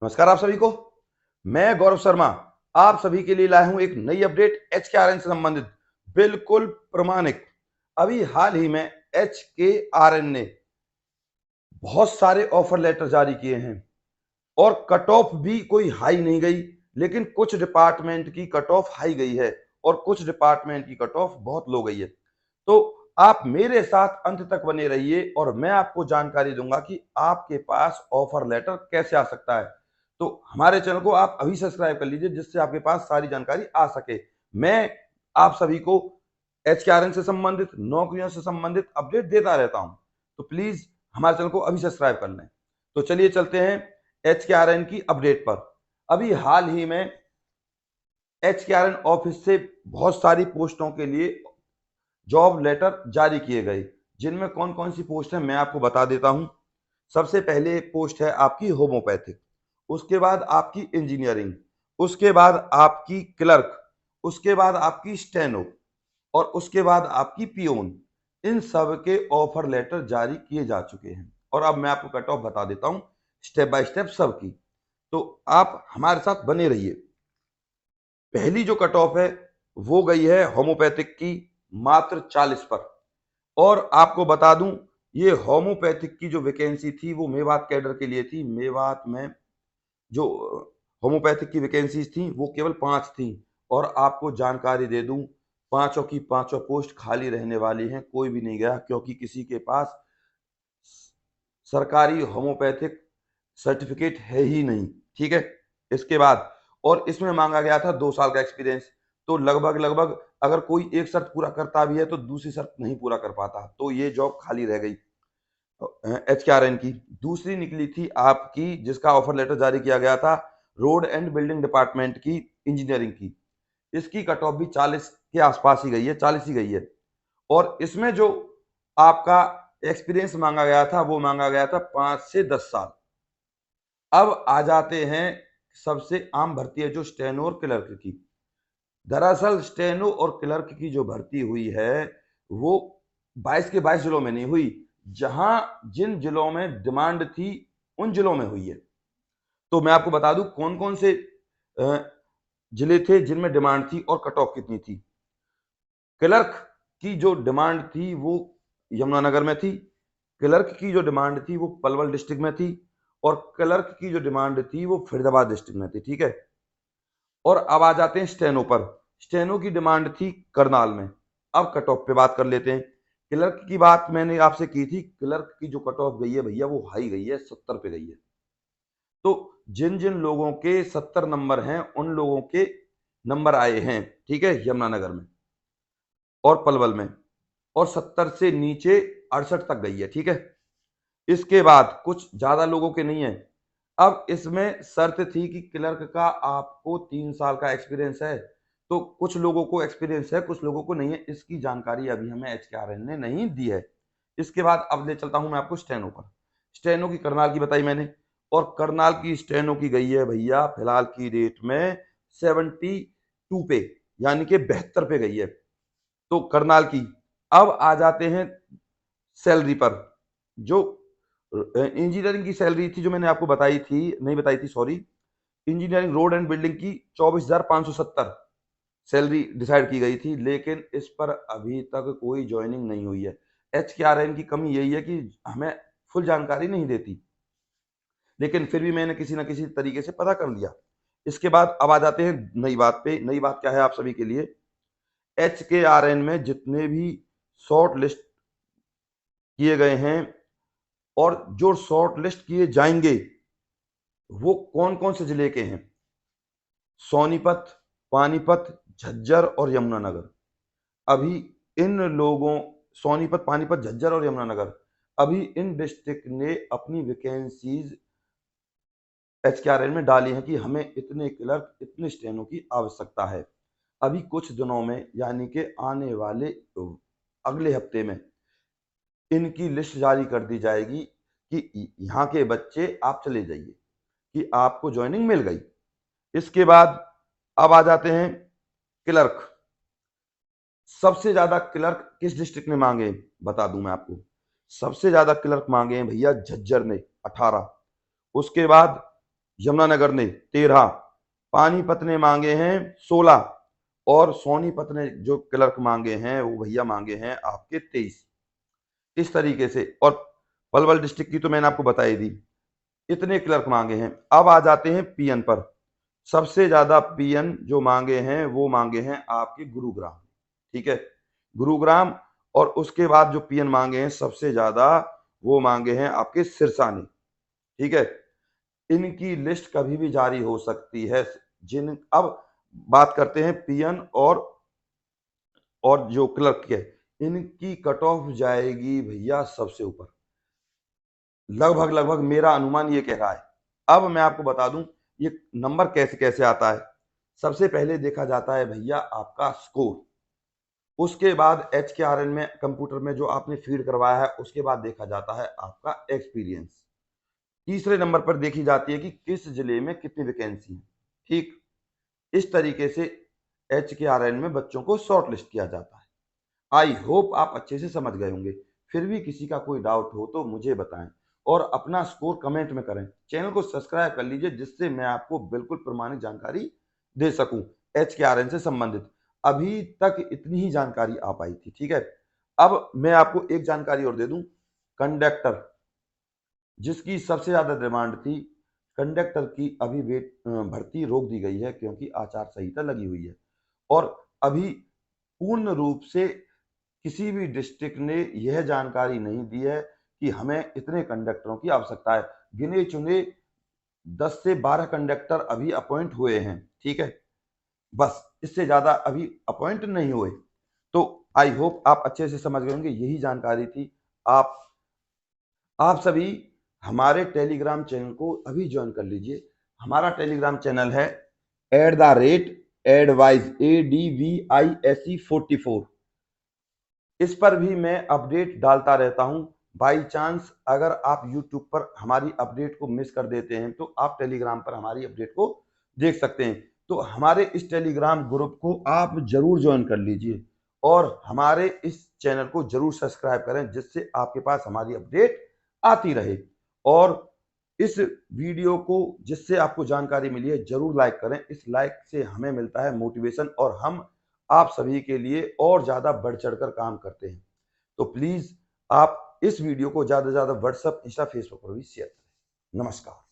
नमस्कार आप सभी को। मैं गौरव शर्मा आप सभी के लिए लाया हूं एक नई अपडेट एचकेआरएन से संबंधित, बिल्कुल प्रमाणिक। अभी हाल ही में एचकेआरएन ने बहुत सारे ऑफर लेटर जारी किए हैं और कट ऑफ भी कोई हाई नहीं गई, लेकिन कुछ डिपार्टमेंट की कट ऑफ हाई गई है और कुछ डिपार्टमेंट की कट ऑफ बहुत लो गई है। तो आप मेरे साथ अंत तक बने रहिए और मैं आपको जानकारी दूंगा कि आपके पास ऑफर लेटर कैसे आ सकता है। तो हमारे चैनल को आप अभी सब्सक्राइब कर लीजिए जिससे आपके पास सारी जानकारी आ सके। मैं आप सभी को एचकेआरएन से संबंधित, नौकरियों से संबंधित अपडेट देता रहता हूं, तो प्लीज हमारे चैनल को अभी सब्सक्राइब कर लें। तो चलिए चलते हैं एचकेआरएन की अपडेट पर। अभी हाल ही में एचकेआरएन ऑफिस से बहुत सारी पोस्टों के लिए जॉब लेटर जारी किए गए, जिनमें कौन कौन सी पोस्ट है मैं आपको बता देता हूं। सबसे पहले पोस्ट है आपकी होम्योपैथिक, उसके बाद आपकी इंजीनियरिंग, उसके बाद आपकी क्लर्क, उसके बाद आपकी स्टेनो और उसके बाद आपकी पियोन। इन सब के ऑफर लेटर जारी किए जा चुके हैं और अब मैं आपको कट ऑफ बता देता हूं स्टेप बाय स्टेप सबकी। तो आप हमारे साथ बने रहिए। पहली जो कट ऑफ है वो गई है होम्योपैथिक की मात्र 40 पर। और आपको बता दूं, ये होम्योपैथिक की जो वैकेंसी थी वो मेवात कैडर के लिए थी। मेवात में जो होम्योपैथिक की वैकेंसीज थी वो केवल 5 थी। और आपको जानकारी दे दूं, पांचों की पांचों पोस्ट खाली रहने वाली हैं, कोई भी नहीं गया क्योंकि किसी के पास सरकारी होम्योपैथिक सर्टिफिकेट है ही नहीं। ठीक है। इसके बाद और इसमें मांगा गया था 2 साल का एक्सपीरियंस। तो लगभग लगभग अगर कोई एक शर्त पूरा करता भी है तो दूसरी शर्त नहीं पूरा कर पाता, तो ये जॉब खाली रह गई एचकेआरएन की। दूसरी निकली थी आपकी, जिसका ऑफर लेटर जारी किया गया था, रोड एंड बिल्डिंग डिपार्टमेंट की इंजीनियरिंग की। इसकी कट ऑफ भी 40 के आसपास ही गई है, 40 ही गई है। और इसमें जो आपका एक्सपीरियंस मांगा गया था वो मांगा गया था 5 से 10 साल। अब आ जाते हैं सबसे आम भर्ती है जो स्टेनो और क्लर्क की। दरअसल स्टेनो और क्लर्क की जो भर्ती हुई है वो 22 के 22 जिलों में नहीं हुई, जहां जिन जिलों में डिमांड थी उन जिलों में हुई है। तो मैं आपको बता दूं कौन कौन से जिले थे जिनमें डिमांड थी और कट ऑफ कितनी थी। क्लर्क की जो डिमांड थी वो यमुनानगर में थी, क्लर्क की जो डिमांड थी वो पलवल डिस्ट्रिक्ट में थी और क्लर्क की जो डिमांड थी वो फरीदाबाद डिस्ट्रिक्ट में थी। ठीक है। और अब आ जाते हैं स्टेनो पर। स्टेनो की डिमांड थी करनाल में। अब कट ऑफ पे बात कर लेते हैं। क्लर्क की बात मैंने आपसे की थी, क्लर्क की जो कट ऑफ गई है भैया वो हाई गई है, 70 पे गई है। तो जिन जिन लोगों के 70 नंबर हैं उन लोगों के नंबर आए हैं, ठीक है, यमुनानगर में और पलवल में। और 70 से नीचे 68 तक गई है। ठीक है। इसके बाद कुछ ज्यादा लोगों के नहीं है। अब इसमें शर्त थी कि क्लर्क का आपको 3 साल का एक्सपीरियंस है। तो कुछ लोगों को एक्सपीरियंस है, कुछ लोगों को नहीं है। इसकी जानकारी अभी हमें एचकेआरएन ने नहीं दी है। इसके बाद अब ले चलता हूं मैं आपको स्टेनो पर। स्टेनो की करनाल की बताई मैंने, और करनाल की स्टेनो की गई है भैया फिलहाल की डेट में 72 पे, यानी कि 72 पे गई है तो करनाल की। अब आ जाते हैं सैलरी पर। जो इंजीनियरिंग की सैलरी थी जो मैंने आपको बताई थी, नहीं बताई थी sorry, engineering road and building की 24,570 सैलरी डिसाइड की गई थी, लेकिन इस पर अभी तक कोई ज्वाइनिंग नहीं हुई है। एचकेआरएन की कमी यही है कि हमें फुल जानकारी नहीं देती, लेकिन फिर भी मैंने किसी ना किसी तरीके से पता कर लिया। इसके बाद अब आ जाते हैं नई बात पे। नई बात क्या है आप सभी के लिए, एचकेआरएन में जितने भी शॉर्ट लिस्ट किए गए हैं और जो शॉर्ट लिस्ट किए जाएंगे वो कौन कौन से जिले के हैं, सोनीपत, पानीपत, झज्जर और यमुनानगर। अभी इन लोगों, सोनीपत, पानीपत, झज्जर और यमुनानगर, अभी इन डिस्ट्रिक्ट ने अपनी वैकेंसीज एचकेआरएन में डाली है कि हमें इतने क्लर्क, इतने स्टेनो की आवश्यकता है। अभी कुछ दिनों में, यानी कि आने वाले अगले हफ्ते में इनकी लिस्ट जारी कर दी जाएगी कि यहाँ के बच्चे आप चले जाइए, कि आपको ज्वाइनिंग मिल गई। इसके बाद अब आ जाते हैं क्लर्क। सबसे ज्यादा क्लर्क किस डिस्ट्रिक्ट ने मांगे बता दूं मैं आपको। सबसे ज्यादा क्लर्क मांगे हैं भैया झज्जर ने 18, उसके बाद यमुनानगर ने 13, पानीपत ने मांगे हैं 16 और सोनीपत ने जो क्लर्क मांगे हैं वो भैया मांगे हैं आपके 23। इस तरीके से। और पलवल डिस्ट्रिक्ट की तो मैंने आपको बताई दी, इतने क्लर्क मांगे हैं। अब आ जाते हैं पीएन पर। सबसे ज्यादा पीएन जो मांगे हैं वो मांगे हैं आपके गुरुग्राम, ठीक है, गुरुग्राम। और उसके बाद जो पीएन मांगे हैं सबसे ज्यादा वो मांगे हैं आपके सिरसा ने, ठीक है। इनकी लिस्ट कभी भी जारी हो सकती है। जिन अब बात करते हैं पीएन और जो क्लर्क है, इनकी कट ऑफ जाएगी भैया सबसे ऊपर, लगभग लगभग मेरा अनुमान ये कह रहा है। अब मैं आपको बता दूं ये नंबर कैसे कैसे आता है। सबसे पहले देखा जाता है भैया आपका स्कोर, उसके बाद HKRN में कंप्यूटर में जो आपने फीड करवाया है उसके बाद देखा जाता है आपका एक्सपीरियंस। तीसरे नंबर पर देखी जाती है कि किस जिले में कितनी वैकेंसी है, ठीक। इस तरीके से HKRN में बच्चों को शॉर्ट लिस्ट किया जाता है। आई होप आप अच्छे से समझ गए होंगे। फिर भी किसी का कोई डाउट हो तो मुझे बताएं और अपना स्कोर कमेंट में करें। चैनल को सब्सक्राइब कर लीजिए जिससे मैं आपको बिल्कुल प्रमाणित जानकारी दे सकूं HKRN से संबंधित। अभी तक इतनी ही जानकारी आ पाई थी, ठीक है। अब मैं आपको एक जानकारी और दे दूं, कंडक्टर जिसकी सबसे ज्यादा डिमांड थी, कंडक्टर की अभी भर्ती रोक दी गई है क्योंकि आचार संहिता लगी हुई है। और अभी पूर्ण रूप से किसी भी डिस्ट्रिक्ट ने यह जानकारी नहीं दी है कि हमें इतने कंडक्टरों की आवश्यकता है। गिने चुने 10 से 12 कंडक्टर अभी अपॉइंट हुए हैं, ठीक है, बस इससे ज्यादा अभी अपॉइंट नहीं हुए। तो आई होप आप अच्छे से समझ गए होंगे, यही जानकारी थी। आप सभी हमारे टेलीग्राम चैनल को अभी ज्वाइन कर लीजिए। हमारा टेलीग्राम चैनल है @advice ADVISE44। इस पर भी मैं अपडेट डालता रहता हूं। बाई चांस अगर आप YouTube पर हमारी अपडेट को मिस कर देते हैं तो आप टेलीग्राम पर हमारी अपडेट को देख सकते हैं। तो हमारे इस टेलीग्राम ग्रुप को आप जरूर ज्वाइन कर लीजिए और हमारे इस चैनल को जरूर सब्सक्राइब करें जिससे आपके पास हमारी अपडेट आती रहे। और इस वीडियो को जिससे आपको जानकारी मिली है जरूर लाइक करें। इस लाइक से हमें मिलता है मोटिवेशन और हम आप सभी के लिए और ज्यादा बढ़ चढ़कर काम करते हैं। तो प्लीज आप इस वीडियो को ज्यादा से ज्यादा व्हाट्सएप, इंस्टा, फेसबुक पर भी शेयर करें। नमस्कार।